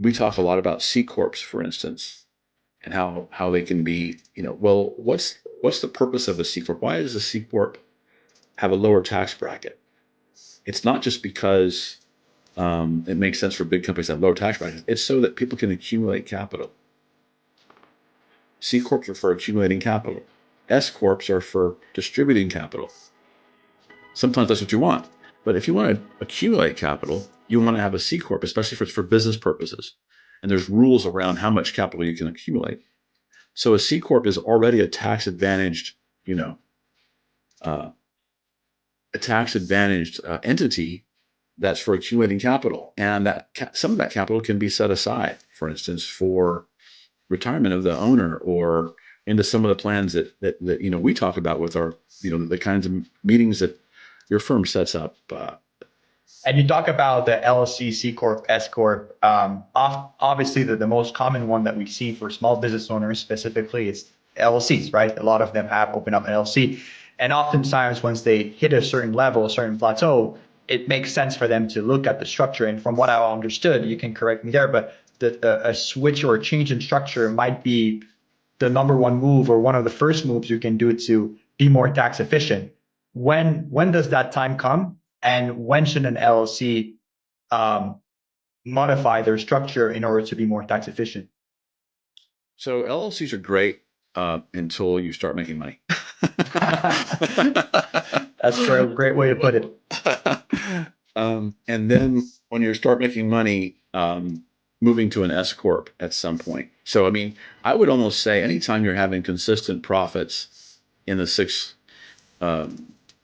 we talk a lot about C corps, for instance, and how they can be, well, what's the purpose of a C corp? Why does a C corp have a lower tax bracket? It's not just because it makes sense for big companies to have lower tax brackets. It's so that people can accumulate capital. C corps are for accumulating capital. S corps are for distributing capital. Sometimes that's what you want. But if you want to accumulate capital, you want to have a C corp, especially for business purposes. And there's rules around how much capital you can accumulate. So a C corp is already a tax advantaged, uh, entity that's for accumulating capital, and that some of that capital can be set aside, for instance, for retirement of the owner or into some of the plans that we talk about with our the kinds of meetings that your firm sets up. And you talk about the LLC, C Corp, S Corp. Obviously, the most common one that we see for small business owners specifically is LLCs, right? A lot of them have opened up an LLC. And oftentimes, once they hit a certain level, a certain plateau, it makes sense for them to look at the structure. And from what I understood, you can correct me there, but a switch or a change in structure might be the number one move or one of the first moves you can do to be more tax efficient. When does that time come? And when should an LLC um, modify their structure in order to be more tax efficient? So LLCs are great until you start making money. That's a great way to put it. And then when you start making money, moving to an S corp at some point. So I mean, I would almost say anytime you're having consistent profits in the six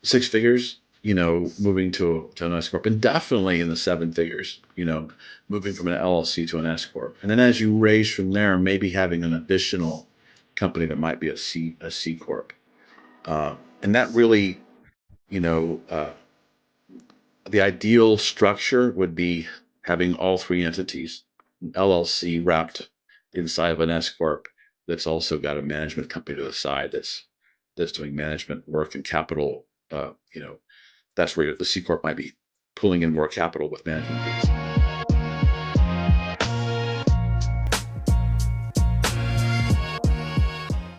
figures, moving to an S corp, and definitely in the seven figures, moving from an LLC to an S corp, and then as you raise from there, maybe having an additional company that might be a C corp, and that really, you know, uh, the ideal structure would be having all three entities, LLC wrapped inside of an S corp that's also got a management company to the side that's doing management work and capital. That's where the C corp might be pulling in more capital with management fees.